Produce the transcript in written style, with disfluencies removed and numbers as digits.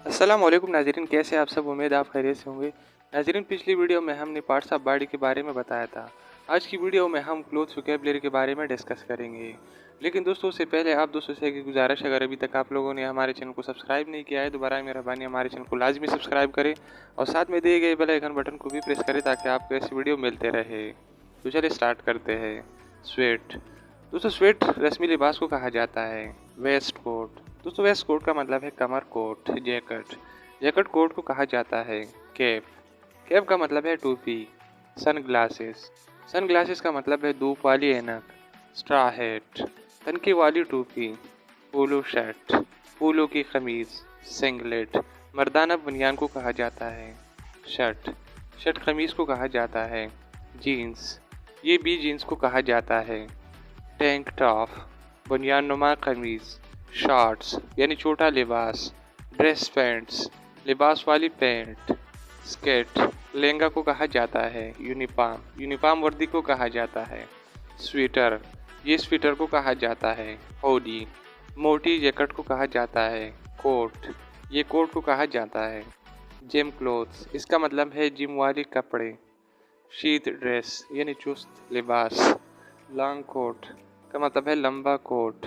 अस्सलाम वालेकुम नाज़रीन, कैसे आप सब? उम्मीद आप खैरियत से होंगे। नाज़रीन, पिछली वीडियो में हमने पार्ट्स ऑफ बॉडी के बारे में बताया था। आज की वीडियो में हम क्लोथ्स वोकैबुलरी के बारे में डिस्कस करेंगे। लेकिन दोस्तों, उससे पहले आप दोस्तों से एक गुजारिश, अगर अभी तक आप लोगों ने हमारे चैनल को सब्सक्राइब नहीं किया है तो बराए मेहरबानी हमारे चैनल को लाजमी सब्सक्राइब करें और साथ में दिए गए बेल आइकन बटन को भी प्रेस करें ताकि आपको ऐसी वीडियो मिलते रहे। तो चलिए स्टार्ट करते हैं। स्वेट। दोस्तों, स्वेट रस्मी लिबास को कहा जाता है। Waist coat. दोस्तों, वेस्ट कोट का मतलब है कमर कोट। जैकेट। जैकेट कोट को कहा जाता है। कैप। कैप का मतलब है टोपी। Sun glasses. सन ग्लासेस का मतलब है धूप वाली ऐनक। Straw hat. तनके वाली टोपी। Polo shirt. पोलो की कमीज। सिंगलेट। मर्दाना बनियान को कहा जाता है। शर्ट। शर्ट कमीज को कहा जाता है। जीन्स। ये भी जीन्स को कहा जाता है। Tank top. बुनियान नुमा कमीज। शॉर्ट्स यानी छोटा लिबास। Dress pants. लिबास वाली पैंट। स्कर्ट। लहंगा को कहा जाता है। यूनिफॉर्म। यूनिफॉर्म वर्दी को कहा जाता है। स्वेटर। ये स्वेटर को कहा जाता है। होडी। मोटी जैकेट को कहा जाता है। कोट। ये कोट को कहा जाता है। Gym clothes. इसका मतलब है जिम वाले कपड़े। शीत ड्रेस यानी चुस्त लिबास। लॉन्ग कोट का मतलब है लंबा कोट।